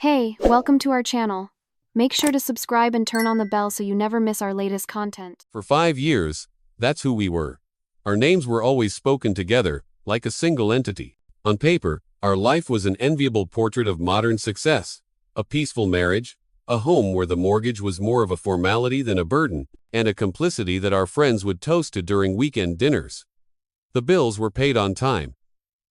Hey, welcome to our channel. Make sure to subscribe and turn on the bell so you never miss our latest content. For 5 years, that's who we were. Our names were always spoken together, like a single entity. On paper, our life was an enviable portrait of modern success. A peaceful marriage, a home where the mortgage was more of a formality than a burden, and a complicity that our friends would toast to during weekend dinners. The bills were paid on time.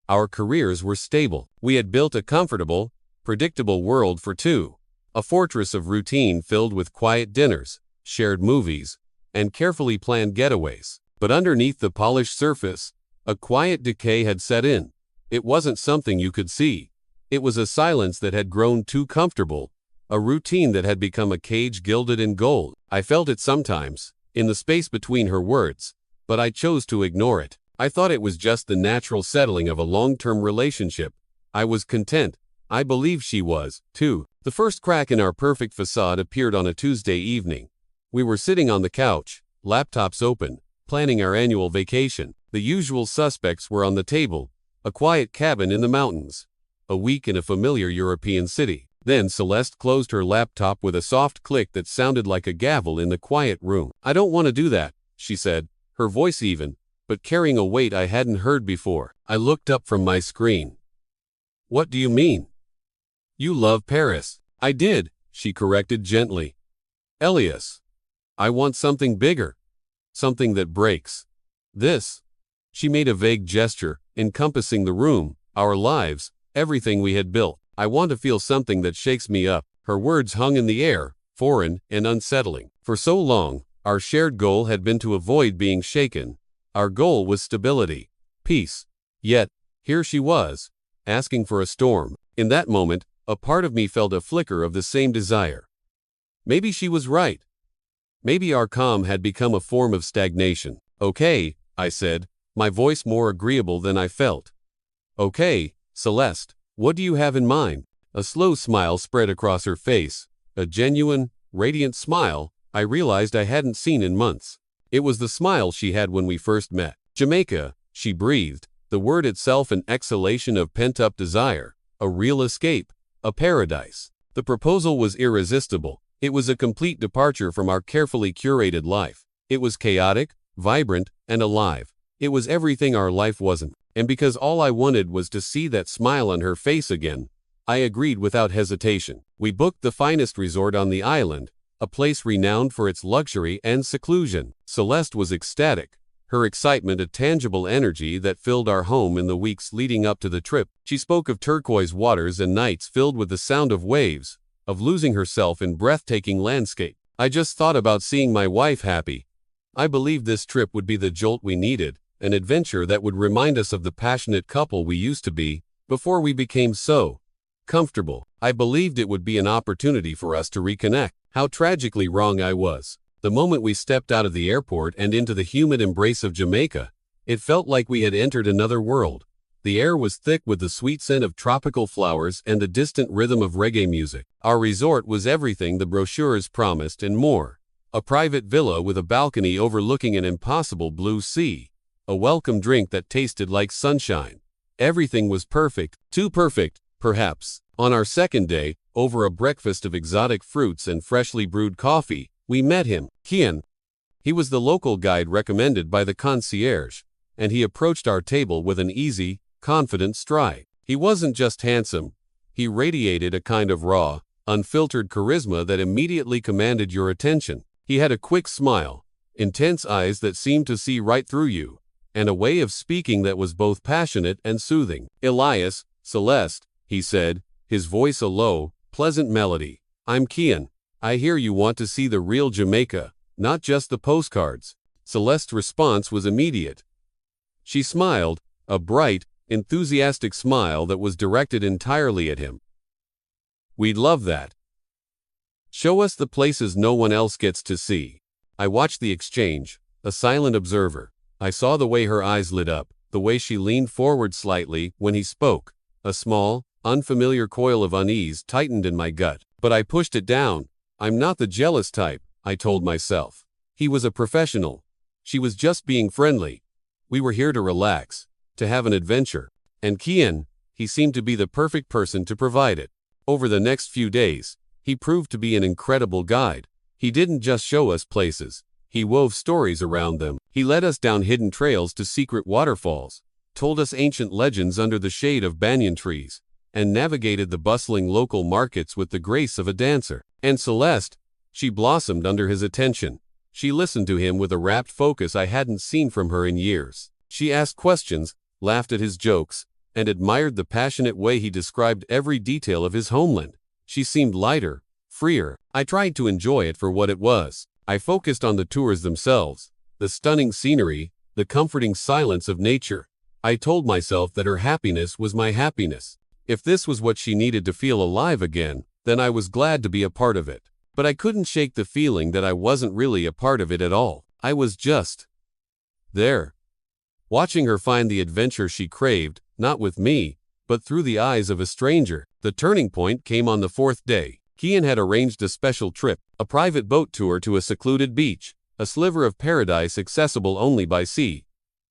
Our careers were stable. We had built a comfortable, predictable world for two. A fortress of routine filled with quiet dinners, shared movies, and carefully planned getaways. But underneath the polished surface, a quiet decay had set in. It wasn't something you could see. It was a silence that had grown too comfortable, a routine that had become a cage gilded in gold. I felt it sometimes, in the space between her words, but I chose to ignore it. I thought it was just the natural settling of a long-term relationship. I was content. I believed she was, too. The first crack in our perfect facade appeared on a Tuesday evening. We were sitting on the couch, laptops open, planning our annual vacation. The usual suspects were on the table: a quiet cabin in the mountains, a week in a familiar European city. Then Celeste closed her laptop with a soft click that sounded like a gavel in the quiet room. "I don't want to do that," she said, her voice even, but carrying a weight I hadn't heard before. I looked up from my screen. "What do you mean? You love Paris." "I did," she corrected gently. "Elias, I want something bigger. Something that breaks. This." She made a vague gesture, encompassing the room, our lives, everything we had built. "I want to feel something that shakes me up." Her words hung in the air, foreign and unsettling. For so long, our shared goal had been to avoid being shaken. Our goal was stability, peace. Yet, here she was, asking for a storm. In that moment, a part of me felt a flicker of the same desire. Maybe she was right. Maybe our calm had become a form of stagnation. "Okay," I said, my voice more agreeable than I felt. "Okay, Celeste, what do you have in mind?" A slow smile spread across her face, a genuine, radiant smile I realized I hadn't seen in months. It was the smile she had when we first met. "Jamaica," she breathed, the word itself an exhalation of pent-up desire, a real escape, a paradise. The proposal was irresistible. It was a complete departure from our carefully curated life. It was chaotic, vibrant, and alive. It was everything our life wasn't. And because all I wanted was to see that smile on her face again, I agreed without hesitation. We booked the finest resort on the island, a place renowned for its luxury and seclusion. Celeste was ecstatic, her excitement a tangible energy that filled our home in the weeks leading up to the trip. She spoke of turquoise waters and nights filled with the sound of waves, of losing herself in breathtaking landscape. I just thought about seeing my wife happy. I believed this trip would be the jolt we needed, an adventure that would remind us of the passionate couple we used to be, before we became so comfortable. I believed it would be an opportunity for us to reconnect. How tragically wrong I was. The moment we stepped out of the airport and into the humid embrace of Jamaica, it felt like we had entered another world. The air was thick with the sweet scent of tropical flowers and the distant rhythm of reggae music. Our resort was everything the brochures promised and more. A private villa with a balcony overlooking an impossible blue sea. A welcome drink that tasted like sunshine. Everything was perfect, too perfect, perhaps. On our second day, over a breakfast of exotic fruits and freshly brewed coffee, we met him, Kian. He was the local guide recommended by the concierge, and he approached our table with an easy, confident stride. He wasn't just handsome. He radiated a kind of raw, unfiltered charisma that immediately commanded your attention. He had a quick smile, intense eyes that seemed to see right through you, and a way of speaking that was both passionate and soothing. "Elias, Celeste," he said, his voice a low, pleasant melody. "I'm Kian. I hear you want to see the real Jamaica, not just the postcards." Celeste's response was immediate. She smiled, a bright, enthusiastic smile that was directed entirely at him. "We'd love that. Show us the places no one else gets to see." I watched the exchange, a silent observer. I saw the way her eyes lit up, the way she leaned forward slightly when he spoke. A small, unfamiliar coil of unease tightened in my gut, but I pushed it down. "I'm not the jealous type," I told myself. He was a professional. She was just being friendly. We were here to relax, to have an adventure. And Kian, he seemed to be the perfect person to provide it. Over the next few days, he proved to be an incredible guide. He didn't just show us places. He wove stories around them. He led us down hidden trails to secret waterfalls, told us ancient legends under the shade of banyan trees, and navigated the bustling local markets with the grace of a dancer. And Celeste, she blossomed under his attention. She listened to him with a rapt focus I hadn't seen from her in years. She asked questions, laughed at his jokes, and admired the passionate way he described every detail of his homeland. She seemed lighter, freer. I tried to enjoy it for what it was. I focused on the tours themselves, the stunning scenery, the comforting silence of nature. I told myself that her happiness was my happiness. If this was what she needed to feel alive again, then I was glad to be a part of it. But I couldn't shake the feeling that I wasn't really a part of it at all. I was just there, watching her find the adventure she craved, not with me, but through the eyes of a stranger. The turning point came on the fourth day. Kian had arranged a special trip, a private boat tour to a secluded beach, a sliver of paradise accessible only by sea.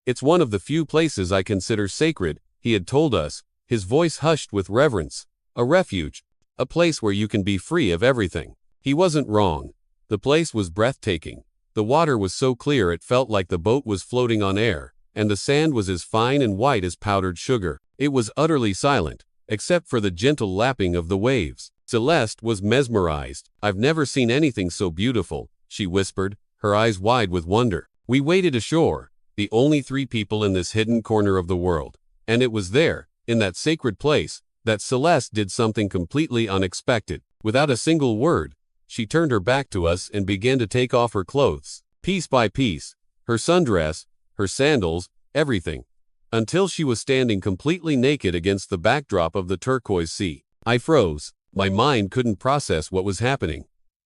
It's one of the few places I consider sacred, he had told us, his voice hushed with reverence. A refuge, a place where you can be free of everything. He wasn't wrong. The place was breathtaking. The water was so clear it felt like the boat was floating on air, and the sand was as fine and white as powdered sugar. It was utterly silent, except for the gentle lapping of the waves. Celeste was mesmerized. "I've never seen anything so beautiful," she whispered, her eyes wide with wonder. We waded ashore, the only three people in this hidden corner of the world. And it was there, in that sacred place, that Celeste did something completely unexpected. Without a single word, she turned her back to us and began to take off her clothes, piece by piece, her sundress, her sandals, everything, until she was standing completely naked against the backdrop of the turquoise sea. I froze. My mind couldn't process what was happening.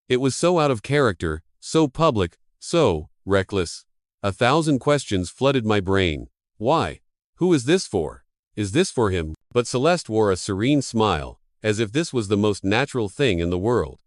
It was so out of character, so public, so reckless. 1,000 questions flooded my brain. Why? Who is this for? Is this for him? But Celeste wore a serene smile, as if this was the most natural thing in the world.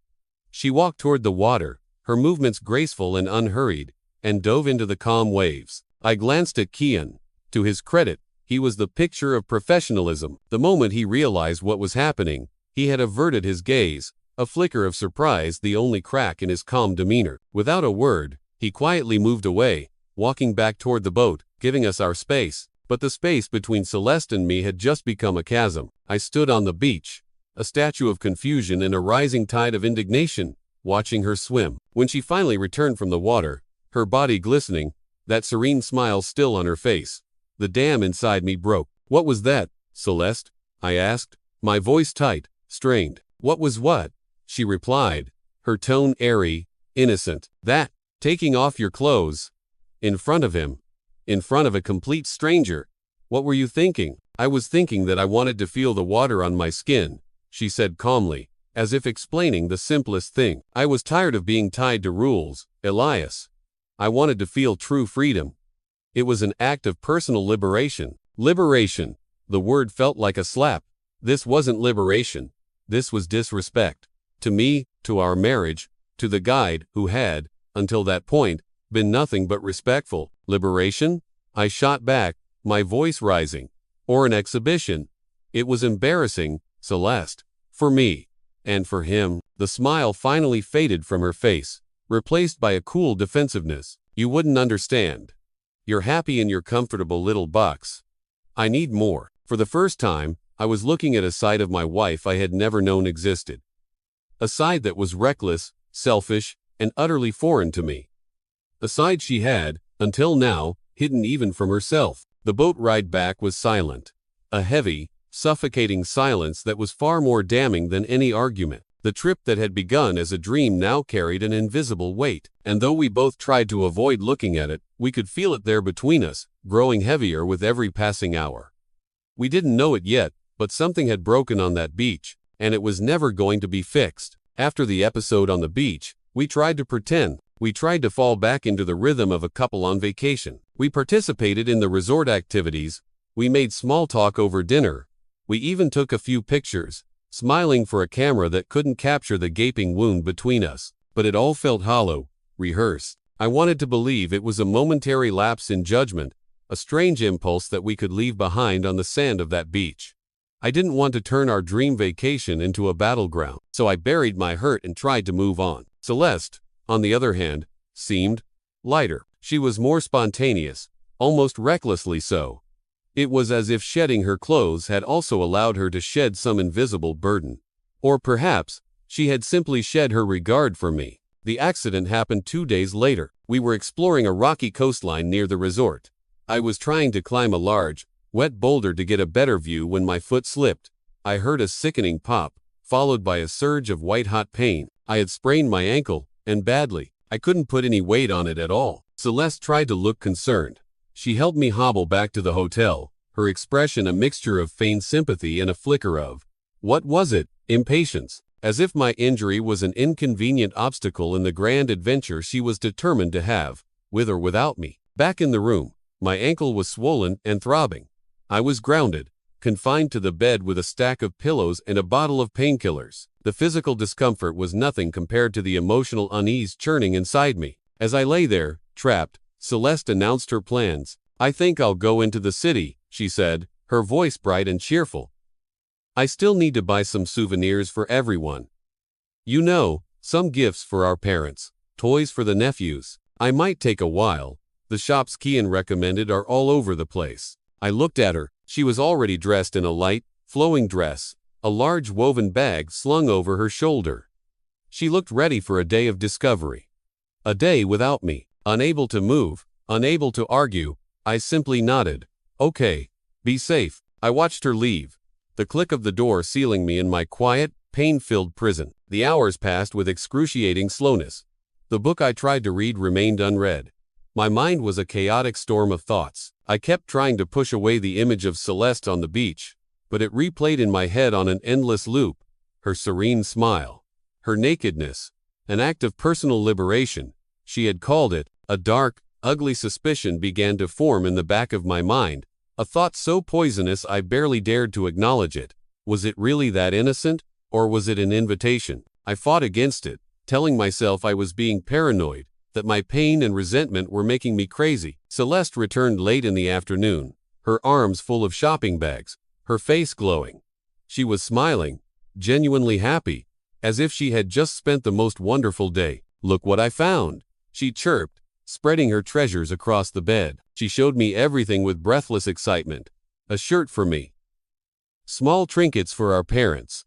She walked toward the water, her movements graceful and unhurried, and dove into the calm waves. I glanced at Kian. To his credit, he was the picture of professionalism. The moment he realized what was happening, he had averted his gaze, a flicker of surprise the only crack in his calm demeanor. Without a word, he quietly moved away, walking back toward the boat, giving us our space. But the space between Celeste and me had just become a chasm. I stood on the beach, a statue of confusion in a rising tide of indignation, watching her swim. When she finally returned from the water, her body glistening, that serene smile still on her face, the dam inside me broke. "What was that, Celeste?" I asked, my voice tight, strained. "What was what?" she replied, her tone airy, innocent. "That, taking off your clothes." In front of him. In front of a complete stranger. "What were you thinking?" "I was thinking that I wanted to feel the water on my skin," she said calmly, as if explaining the simplest thing. "I was tired of being tied to rules, Elias. I wanted to feel true freedom." It was an act of personal liberation. Liberation. The word felt like a slap. This wasn't liberation. This was disrespect. To me, to our marriage, to the guide who had, until that point, been nothing but respectful. Liberation? I shot back, my voice rising. Or an exhibition. It was embarrassing, Celeste. For me. And for him. The smile finally faded from her face, replaced by a cool defensiveness. "You wouldn't understand. You're happy in your comfortable little box. I need more." For the first time, I was looking at a side of my wife I had never known existed. A side that was reckless, selfish, and utterly foreign to me. A side she had, until now, hidden even from herself. The boat ride back was silent. A heavy, suffocating silence that was far more damning than any argument. The trip that had begun as a dream now carried an invisible weight, and though we both tried to avoid looking at it, we could feel it there between us, growing heavier with every passing hour. We didn't know it yet, but something had broken on that beach, and it was never going to be fixed. After the episode on the beach, we tried to pretend. We tried to fall back into the rhythm of a couple on vacation. We participated in the resort activities. We made small talk over dinner. We even took a few pictures, smiling for a camera that couldn't capture the gaping wound between us. But it all felt hollow, rehearsed. I wanted to believe it was a momentary lapse in judgment, a strange impulse that we could leave behind on the sand of that beach. I didn't want to turn our dream vacation into a battleground, so I buried my hurt and tried to move on. Celeste, on the other hand, seemed lighter. She was more spontaneous, almost recklessly so. It was as if shedding her clothes had also allowed her to shed some invisible burden. Or perhaps, she had simply shed her regard for me. The accident happened 2 days later. We were exploring a rocky coastline near the resort. I was trying to climb a large, wet boulder to get a better view when my foot slipped. I heard a sickening pop, followed by a surge of white-hot pain. I had sprained my ankle, and badly. I couldn't put any weight on it at all. Celeste tried to look concerned. She helped me hobble back to the hotel, her expression a mixture of feigned sympathy and a flicker of, what was it, impatience, as if my injury was an inconvenient obstacle in the grand adventure she was determined to have, with or without me. Back in the room, my ankle was swollen and throbbing. I was grounded, confined to the bed with a stack of pillows and a bottle of painkillers. The physical discomfort was nothing compared to the emotional unease churning inside me. As I lay there, trapped, Celeste announced her plans. "I think I'll go into the city," she said, her voice bright and cheerful. "I still need to buy some souvenirs for everyone. You know, some gifts for our parents, toys for the nephews. I might take a while. The shops Kian recommended are all over the place." I looked at her. She was already dressed in a light, flowing dress, a large woven bag slung over her shoulder. She looked ready for a day of discovery. A day without me. Unable to move, unable to argue, I simply nodded. "Okay, be safe." I watched her leave, the click of the door sealing me in my quiet, pain-filled prison. The hours passed with excruciating slowness. The book I tried to read remained unread. My mind was a chaotic storm of thoughts. I kept trying to push away the image of Celeste on the beach, but it replayed in my head on an endless loop. Her serene smile, her nakedness, an act of personal liberation, she had called it. A dark, ugly suspicion began to form in the back of my mind, a thought so poisonous I barely dared to acknowledge it. Was it really that innocent, or was it an invitation? I fought against it, telling myself I was being paranoid, that my pain and resentment were making me crazy. Celeste returned late in the afternoon, her arms full of shopping bags, her face glowing. She was smiling, genuinely happy, as if she had just spent the most wonderful day. "Look what I found," she chirped, spreading her treasures across the bed. She showed me everything with breathless excitement. A shirt for me, small trinkets for our parents,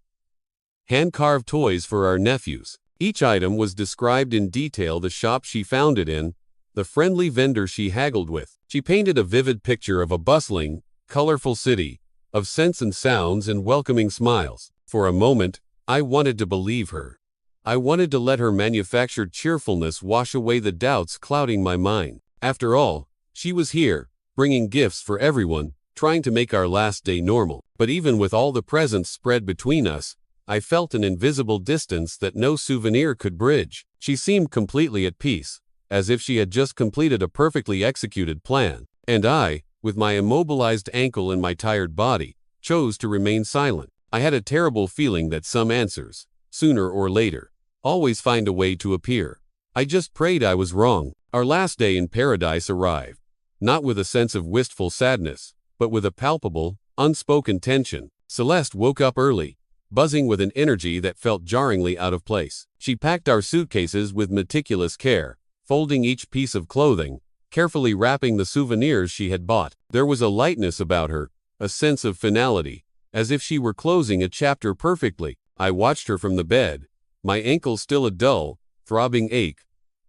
hand-carved toys for our nephews. Each item was described in detail, the shop she found it in, the friendly vendor she haggled with. She painted a vivid picture of a bustling, colorful city, of scents and sounds and welcoming smiles. For a moment, I wanted to believe her. I wanted to let her manufactured cheerfulness wash away the doubts clouding my mind. After all, she was here, bringing gifts for everyone, trying to make our last day normal. But even with all the presents spread between us, I felt an invisible distance that no souvenir could bridge. She seemed completely at peace, as if she had just completed a perfectly executed plan. And I, with my immobilized ankle and my tired body, chose to remain silent. I had a terrible feeling that some answers, sooner or later, always find a way to appear. I just prayed I was wrong. Our last day in paradise arrived, not with a sense of wistful sadness, but with a palpable, unspoken tension. Celeste woke up early, buzzing with an energy that felt jarringly out of place. She packed our suitcases with meticulous care, folding each piece of clothing, carefully wrapping the souvenirs she had bought. There was a lightness about her, a sense of finality, as if she were closing a chapter perfectly. I watched her from the bed, my ankle still a dull, throbbing ache.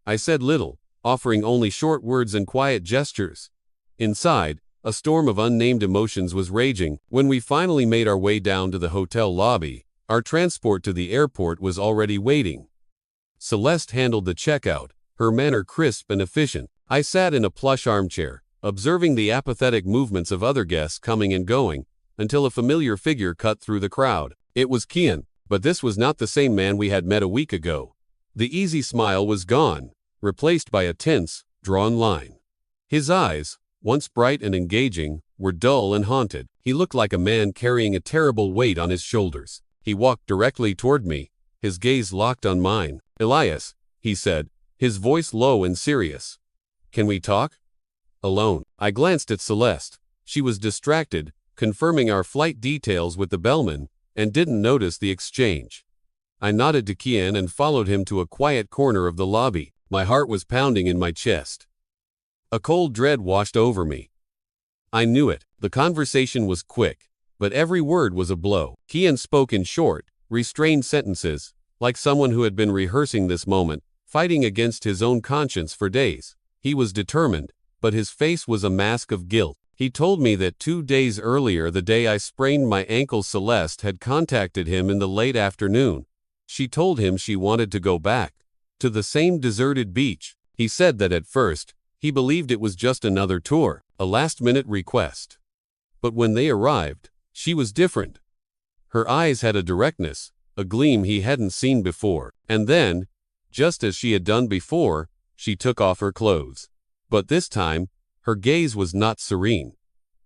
I said little, offering only short words and quiet gestures. Inside, a storm of unnamed emotions was raging. When we finally made our way down to the hotel lobby, our transport to the airport was already waiting. Celeste handled the checkout, her manner crisp and efficient. I sat in a plush armchair, observing the apathetic movements of other guests coming and going, until a familiar figure cut through the crowd. It was Kian, but this was not the same man we had met a week ago. The easy smile was gone, replaced by a tense, drawn line. His eyes, once bright and engaging, were dull and haunted. He looked like a man carrying a terrible weight on his shoulders. He walked directly toward me, his gaze locked on mine. "Elias," he said, his voice low and serious. "Can we talk?" "Alone." I glanced at Celeste. She was distracted, confirming our flight details with the bellman, and didn't notice the exchange. I nodded to Kian and followed him to a quiet corner of the lobby. My heart was pounding in my chest. A cold dread washed over me. I knew it. The conversation was quick, but every word was a blow. Kian spoke in short, restrained sentences, like someone who had been rehearsing this moment, fighting against his own conscience for days. He was determined, but his face was a mask of guilt. He told me that 2 days earlier, the day I sprained my ankle, Celeste had contacted him in the late afternoon. She told him she wanted to go back to the same deserted beach. He said that at first, he believed it was just another tour, a last-minute request. But when they arrived, she was different. Her eyes had a directness, a gleam he hadn't seen before. And then, just as she had done before, she took off her clothes. But this time, her gaze was not serene.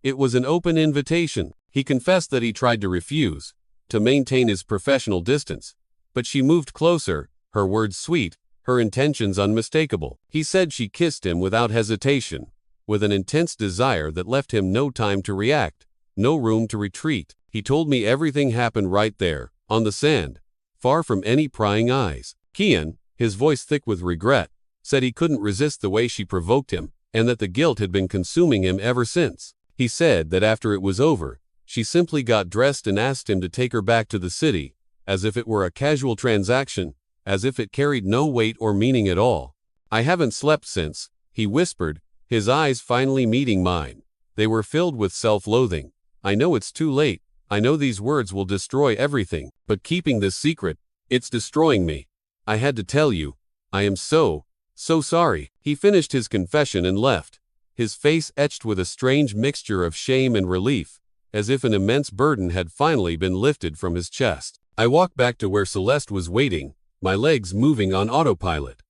It was an open invitation. He confessed that he tried to refuse, to maintain his professional distance. But she moved closer, her words sweet, her intentions unmistakable. He said she kissed him without hesitation, with an intense desire that left him no time to react, no room to retreat. He told me everything happened right there, on the sand, far from any prying eyes. Kian, his voice thick with regret, said he couldn't resist the way she provoked him, and that the guilt had been consuming him ever since. He said that after it was over, she simply got dressed and asked him to take her back to the city, as if it were a casual transaction, as if it carried no weight or meaning at all. I haven't slept since, he whispered, his eyes finally meeting mine. They were filled with self-loathing. I know it's too late. I know these words will destroy everything, but keeping this secret, it's destroying me. I had to tell you. I am so sorry. He finished his confession and left, his face etched with a strange mixture of shame and relief, as if an immense burden had finally been lifted from his chest. I walked back to where Celeste was waiting, my legs moving on autopilot.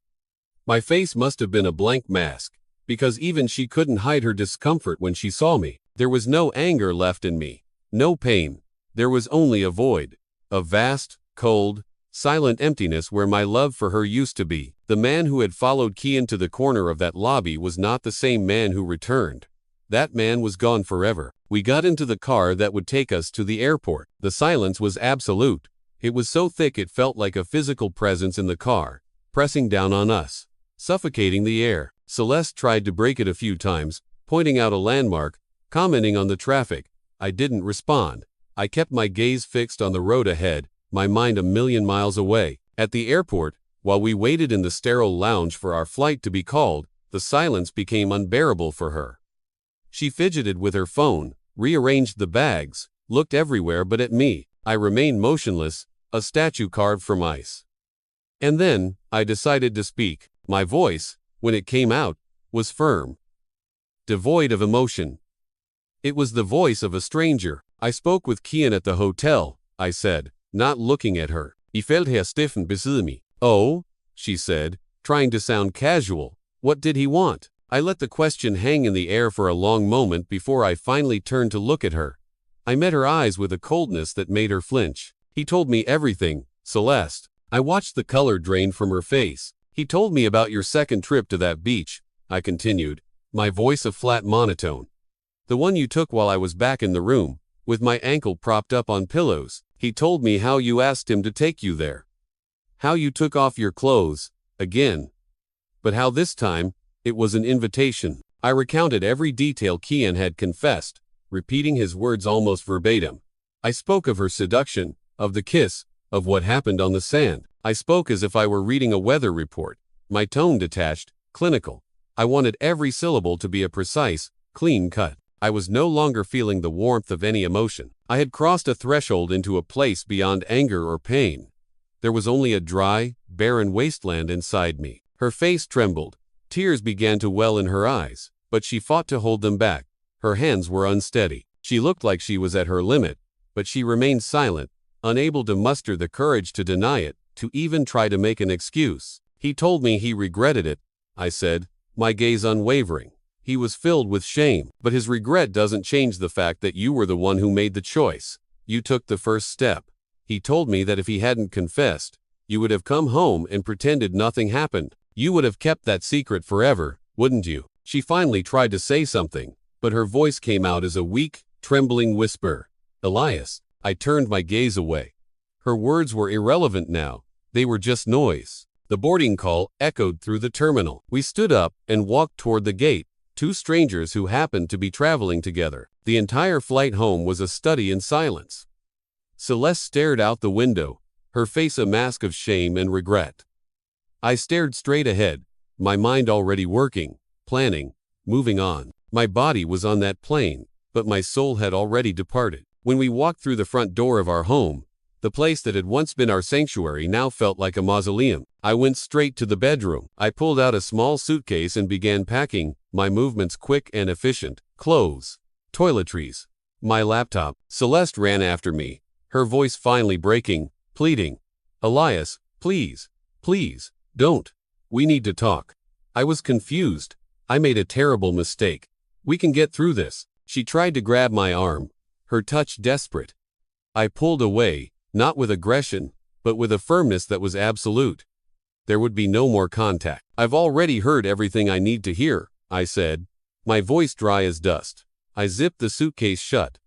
My face must have been a blank mask, because even she couldn't hide her discomfort when she saw me. There was no anger left in me, no pain. There was only a void, a vast, cold, silent emptiness where my love for her used to be. The man who had followed Kian to the corner of that lobby was not the same man who returned. That man was gone forever. We got into the car that would take us to the airport. The silence was absolute. It was so thick it felt like a physical presence in the car, pressing down on us, suffocating the air. Celeste tried to break it a few times, pointing out a landmark, commenting on the traffic. I didn't respond. I kept my gaze fixed on the road ahead, my mind a million miles away. At the airport, while we waited in the sterile lounge for our flight to be called, the silence became unbearable for her. She fidgeted with her phone, rearranged the bags, looked everywhere but at me. I remained motionless, a statue carved from ice. And then, I decided to speak. My voice, when it came out, was firm, devoid of emotion. It was the voice of a stranger. I spoke with Kian at the hotel, I said, not looking at her. I felt her stiffen beside me. Oh, she said, trying to sound casual. What did he want? I let the question hang in the air for a long moment before I finally turned to look at her. I met her eyes with a coldness that made her flinch. He told me everything, Celeste. I watched the color drain from her face. He told me about your second trip to that beach, I continued, my voice a flat monotone. The one you took while I was back in the room, with my ankle propped up on pillows. He told me how you asked him to take you there. How you took off your clothes, again. But how this time, it was an invitation. I recounted every detail Kian had confessed, repeating his words almost verbatim. I spoke of her seduction, of the kiss, of what happened on the sand. I spoke as if I were reading a weather report, my tone detached, clinical. I wanted every syllable to be a precise, clean cut. I was no longer feeling the warmth of any emotion. I had crossed a threshold into a place beyond anger or pain. There was only a dry, barren wasteland inside me. Her face trembled. Tears began to well in her eyes, but she fought to hold them back. Her hands were unsteady. She looked like she was at her limit, but she remained silent, unable to muster the courage to deny it, to even try to make an excuse. He told me he regretted it, I said, my gaze unwavering. He was filled with shame, but his regret doesn't change the fact that you were the one who made the choice. You took the first step. He told me that if he hadn't confessed, you would have come home and pretended nothing happened. You would have kept that secret forever, wouldn't you? She finally tried to say something, but her voice came out as a weak, trembling whisper. Elias. I turned my gaze away. Her words were irrelevant now. They were just noise. The boarding call echoed through the terminal. We stood up and walked toward the gate, two strangers who happened to be traveling together. The entire flight home was a study in silence. Celeste stared out the window, her face a mask of shame and regret. I stared straight ahead, my mind already working, planning, moving on. My body was on that plane, but my soul had already departed. When we walked through the front door of our home, the place that had once been our sanctuary now felt like a mausoleum. I went straight to the bedroom. I pulled out a small suitcase and began packing, my movements quick and efficient. Clothes, toiletries, my laptop. Celeste ran after me, her voice finally breaking, pleading, Elias, please, please, don't. We need to talk. I was confused. I made a terrible mistake. We can get through this. She tried to grab my arm, her touch desperate. I pulled away, not with aggression, but with a firmness that was absolute. There would be no more contact. I've already heard everything I need to hear, I said, my voice dry as dust. I zipped the suitcase shut.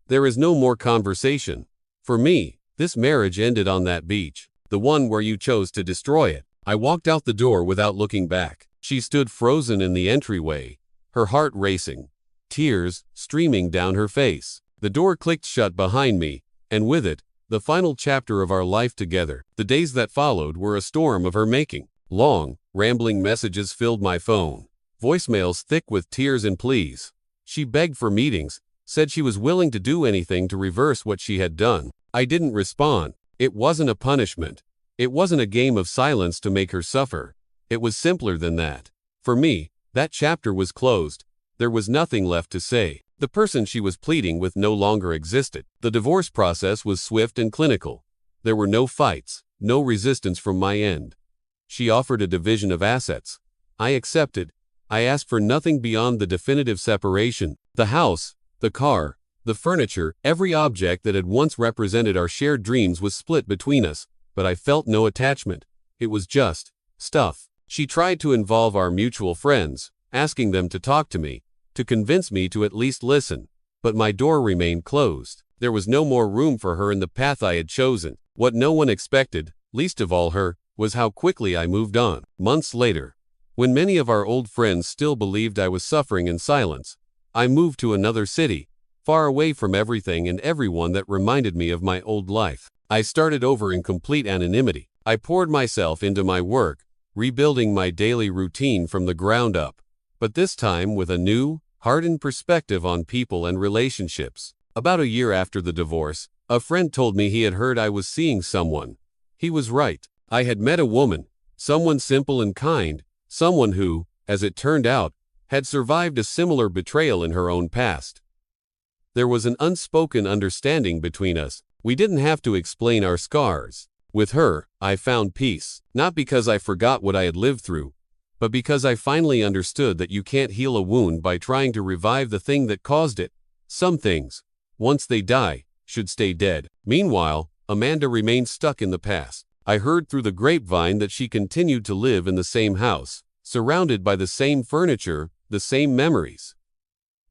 There is no more conversation. For me, this marriage ended on that beach, the one where you chose to destroy it. I walked out the door without looking back. She stood frozen in the entryway, her heart racing, tears streaming down her face. The door clicked shut behind me, and with it, the final chapter of our life together. The days that followed were a storm of her making. Long, rambling messages filled my phone, voicemails thick with tears and pleas. She begged for meetings, said she was willing to do anything to reverse what she had done. I didn't respond. It wasn't a punishment. It wasn't a game of silence to make her suffer. It was simpler than that. For me, that chapter was closed. There was nothing left to say. The person she was pleading with no longer existed. The divorce process was swift and clinical. There were no fights, no resistance from my end. She offered a division of assets. I accepted. I asked for nothing beyond the definitive separation. The house, the car, the furniture, every object that had once represented our shared dreams was split between us, but I felt no attachment. It was just stuff. She tried to involve our mutual friends, asking them to talk to me, to convince me to at least listen, but my door remained closed. There was no more room for her in the path I had chosen. What no one expected, least of all her, was how quickly I moved on. Months later, when many of our old friends still believed I was suffering in silence, I moved to another city, far away from everything and everyone that reminded me of my old life. I started over in complete anonymity. I poured myself into my work, rebuilding my daily routine from the ground up, but this time with a new, hardened perspective on people and relationships. About a year after the divorce, a friend told me he had heard I was seeing someone. He was right. I had met a woman, someone simple and kind, someone who, as it turned out, had survived a similar betrayal in her own past. There was an unspoken understanding between us. We didn't have to explain our scars. With her, I found peace, not because I forgot what I had lived through, but because I finally understood that you can't heal a wound by trying to revive the thing that caused it. Some things, once they die, should stay dead. Meanwhile, Amanda remained stuck in the past. I heard through the grapevine that she continued to live in the same house, surrounded by the same furniture, the same memories.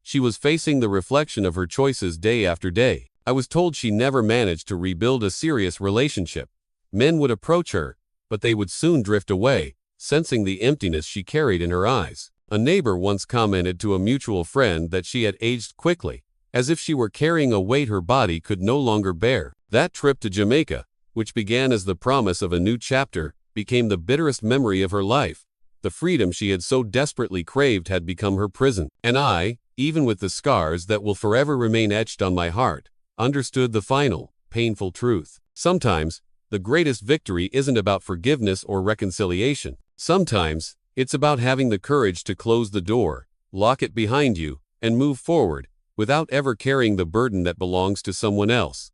She was facing the reflection of her choices day after day. I was told she never managed to rebuild a serious relationship. Men would approach her, but they would soon drift away, sensing the emptiness she carried in her eyes. A neighbor once commented to a mutual friend that she had aged quickly, as if she were carrying a weight her body could no longer bear. That trip to Jamaica, which began as the promise of a new chapter, became the bitterest memory of her life. The freedom she had so desperately craved had become her prison. And I, even with the scars that will forever remain etched on my heart, understood the final, painful truth. Sometimes, the greatest victory isn't about forgiveness or reconciliation. Sometimes, it's about having the courage to close the door, lock it behind you, and move forward, without ever carrying the burden that belongs to someone else.